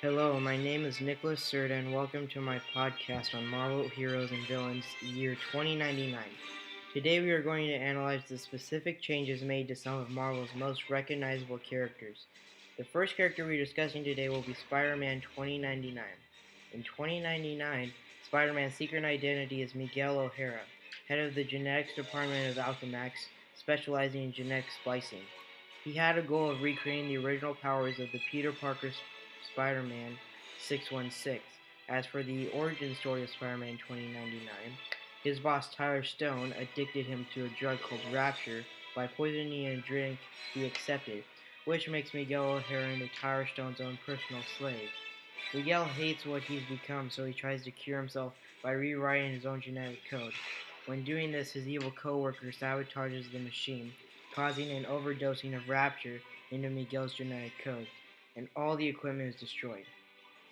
Hello, my name is Nykolas Cerda, and welcome to my podcast on Marvel Heroes and Villains year 2099. Today we are going to analyze the specific changes made to some of Marvel's most recognizable characters. The first character we're discussing today will be Spider-Man 2099. In 2099, Spider-Man's secret identity is Miguel O'Hara, head of the genetics department of Alchemax, specializing in genetic splicing. He had a goal of recreating the original powers of the Peter Parker Spider-Man 616. As for the origin story of Spider-Man 2099, his boss Tyler Stone addicted him to a drug called Rapture by poisoning a drink he accepted, which makes Miguel O'Hara into Tyler Stone's own personal slave. Miguel hates what he's become, so he tries to cure himself by rewriting his own genetic code. When doing this, his evil co-worker sabotages the machine, causing an overdosing of Rapture into Miguel's genetic code, and all the equipment is destroyed.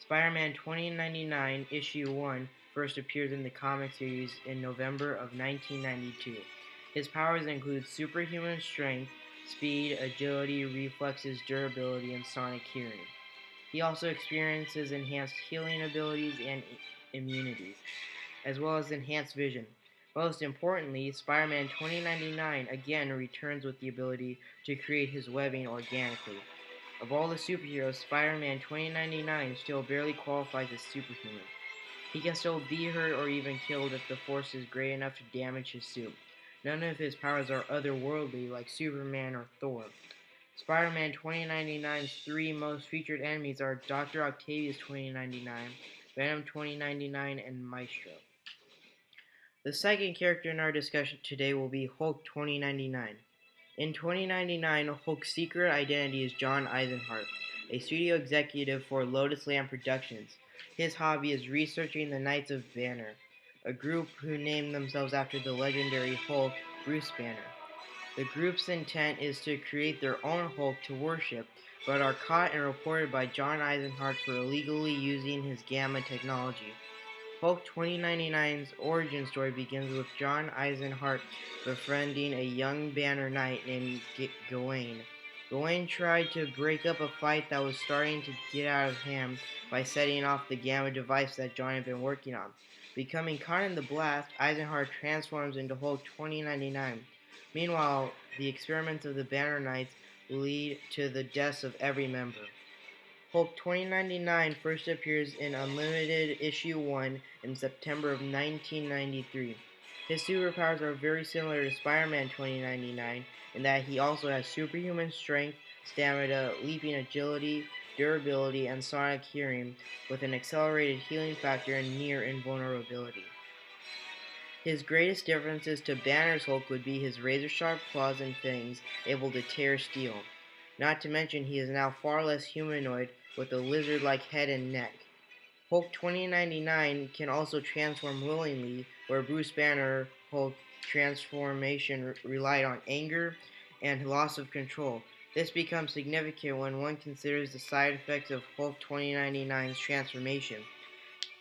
Spider-Man 2099 Issue 1 first appears in the comic series in November of 1992. His powers include superhuman strength, speed, agility, reflexes, durability, and sonic hearing. He also experiences enhanced healing abilities and immunities, as well as enhanced vision. Most importantly, Spider-Man 2099 again returns with the ability to create his webbing organically. Of all the superheroes, Spider-Man 2099 still barely qualifies as superhuman. He can still be hurt or even killed if the force is great enough to damage his suit. None of his powers are otherworldly like Superman or Thor. Spider-Man 2099's three most featured enemies are Dr. Octavius 2099, Venom 2099, and Maestro. The second character in our discussion today will be Hulk 2099. In 2099, Hulk's secret identity is John Eisenhart, a studio executive for Lotus Land Productions. His hobby is researching the Knights of Banner, a group who named themselves after the legendary Hulk, Bruce Banner. The group's intent is to create their own Hulk to worship, but are caught and reported by John Eisenhart for illegally using his gamma technology. Hulk 2099's origin story begins with John Eisenhart befriending a young Banner Knight named Gawain. Gawain tried to break up a fight that was starting to get out of hand by setting off the gamma device that John had been working on. Becoming caught in the blast, Eisenhart transforms into Hulk 2099. Meanwhile, the experiments of the Banner Knights lead to the deaths of every member. Hulk 2099 first appears in Unlimited Issue 1 in September of 1993. His superpowers are very similar to Spider-Man 2099 in that he also has superhuman strength, stamina, leaping agility, durability, and sonic hearing, with an accelerated healing factor and near invulnerability. His greatest differences to Banner's Hulk would be his razor-sharp claws and fangs able to tear steel. Not to mention he is now far less humanoid with a lizard-like head and neck. Hulk 2099 can also transform willingly, where Bruce Banner Hulk transformation relied on anger and loss of control. This becomes significant when one considers the side effects of Hulk 2099's transformation.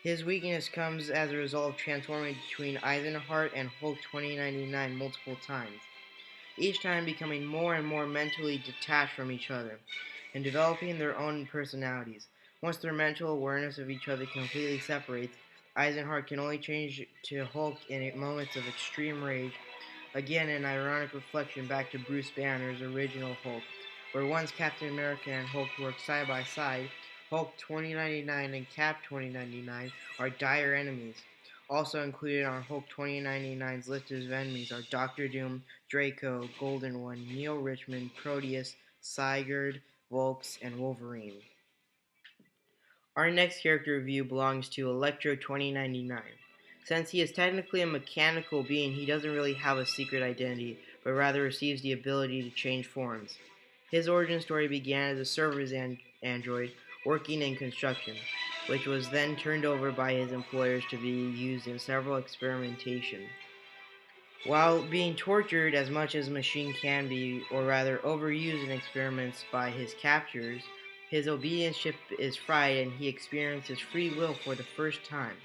His weakness comes as a result of transforming between Eisenhart and Hulk 2099 multiple times, each time becoming more and more mentally detached from each other and developing their own personalities. Once their mental awareness of each other completely separates, Eisenhart can only change to Hulk in moments of extreme rage, again an ironic reflection back to Bruce Banner's original Hulk, where once Captain America and Hulk worked side by side, Hulk 2099 and Cap 2099 are dire enemies. Also included on Hulk 2099's list of enemies are Doctor Doom, Draco, Golden One, Neil Richmond, Proteus, Sigurd, Volks, and Wolverine. Our next character review belongs to Electro 2099. Since he is technically a mechanical being, he doesn't really have a secret identity, but rather receives the ability to change forms. His origin story began as a service android working in construction, which was then turned over by his employers to be used in several experimentations. While being tortured as much as a machine can be, or rather overused in experiments by his captors, his obedience chip is fried and he experiences free will for the first time.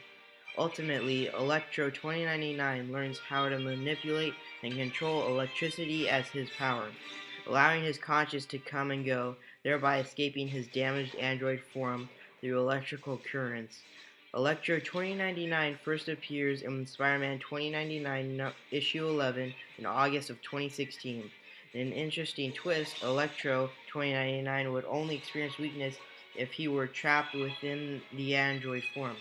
Ultimately, Electro 2099 learns how to manipulate and control electricity as his power, allowing his conscience to come and go, thereby escaping his damaged android form through electrical currents. Electro 2099 first appears in Spider-Man 2099 issue 11 in August of 2016. In an interesting twist, Electro 2099 would only experience weakness if he were trapped within the android form,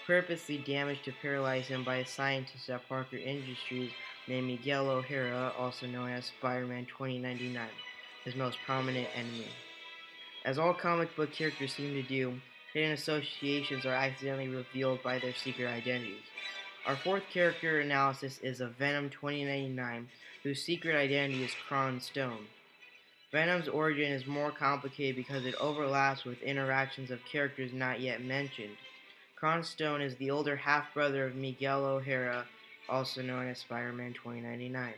purposely damaged to paralyze him by a scientist at Parker Industries named Miguel O'Hara, also known as Spider-Man 2099, his most prominent enemy. As all comic book characters seem to do, hidden associations are accidentally revealed by their secret identities. Our fourth character analysis is of Venom 2099, whose secret identity is Kron Stone. Venom's origin is more complicated because it overlaps with interactions of characters not yet mentioned. Kron Stone is the older half-brother of Miguel O'Hara, also known as Spider-Man 2099.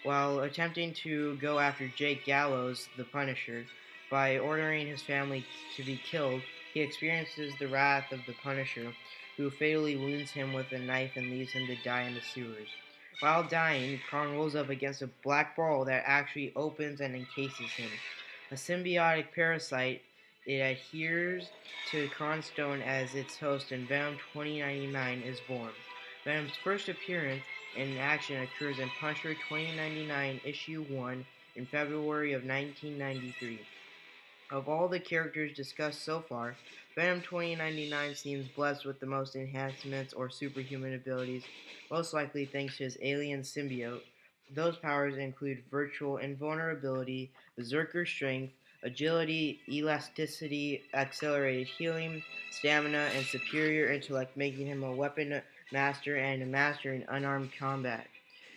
While attempting to go after Jake Gallows, the Punisher, by ordering his family to be killed, he experiences the wrath of the Punisher, who fatally wounds him with a knife and leaves him to die in the sewers. While dying, Kron rolls up against a black ball that actually opens and encases him. A symbiotic parasite, it adheres to Kronstone as its host, and Venom 2099 is born. Venom's first appearance in action occurs in Punisher 2099 issue 1 in February of 1993. Of all the characters discussed so far, Venom 2099 seems blessed with the most enhancements or superhuman abilities, most likely thanks to his alien symbiote. Those powers include virtual invulnerability, berserker strength, agility, elasticity, accelerated healing, stamina, and superior intellect, making him a weapon master and a master in unarmed combat.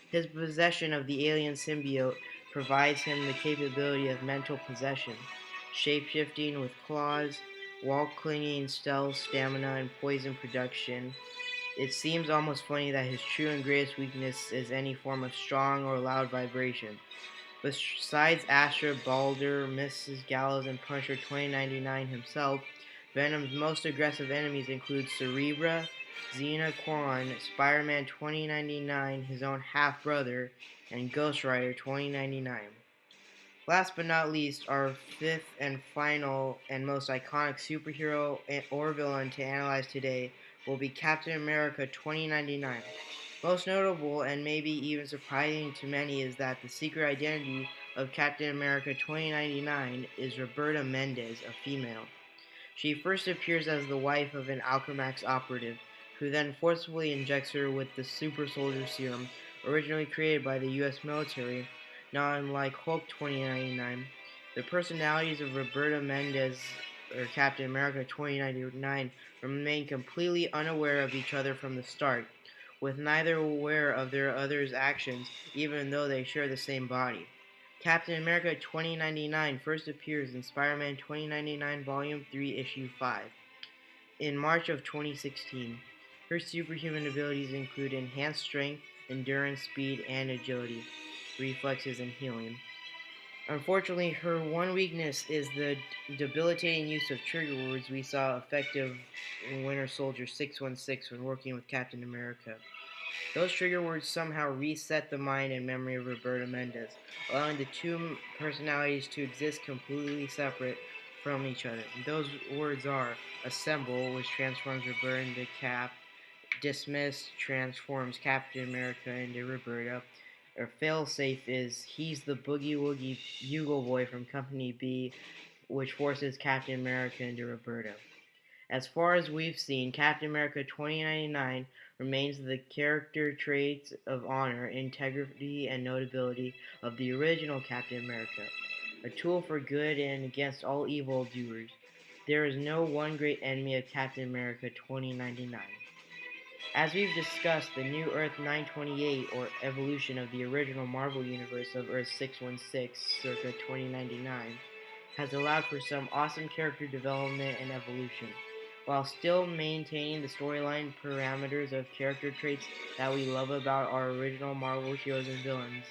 His possession of the alien symbiote provides him the capability of mental possession, shape-shifting with claws, wall-clinging stealth, stamina, and poison production. It seems almost funny that his true and greatest weakness is any form of strong or loud vibration. Besides Astra, Balder, Mrs. Gallows, and Punisher 2099 himself, Venom's most aggressive enemies include Cerebra, Xena Quan, Spider-Man 2099, his own half-brother, and Ghost Rider 2099. Last but not least, our fifth and final and most iconic superhero or villain to analyze today will be Captain America 2099. Most notable and maybe even surprising to many is that the secret identity of Captain America 2099 is Roberta Mendez, a female. She first appears as the wife of an Alchemax operative, who then forcibly injects her with the super soldier serum originally created by the US military. Not unlike Hulk 2099, the personalities of Roberta Mendez or Captain America 2099 remain completely unaware of each other from the start, with neither aware of their other's actions even though they share the same body. Captain America 2099 first appears in Spider-Man 2099 Volume 3 Issue 5 in March of 2016. Her superhuman abilities include enhanced strength, endurance, speed, and agility, reflexes, and healing. Unfortunately, her one weakness is the debilitating use of trigger words we saw effective in Winter Soldier 616 when working with Captain America. Those trigger words somehow reset the mind and memory of Roberta Mendez, allowing the two personalities to exist completely separate from each other. Those words are assemble, which transforms Roberta into Cap, dismiss transforms Captain America into Roberta, or failsafe is he's the boogie woogie bugle boy from Company B, which forces Captain America into Roberta. As far as we've seen, Captain America 2099 remains the character traits of honor, integrity, and notability of the original Captain America, a tool for good and against all evil doers. There is no one great enemy of Captain America 2099. As we've discussed, the new Earth 928, or evolution of the original Marvel Universe of Earth 616, circa 2099, has allowed for some awesome character development and evolution, while still maintaining the storyline parameters of character traits that we love about our original Marvel heroes and villains.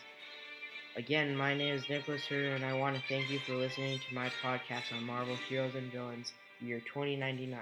Again, my name is Nykolas Cerda, and I want to thank you for listening to my podcast on Marvel heroes and villains, year 2099.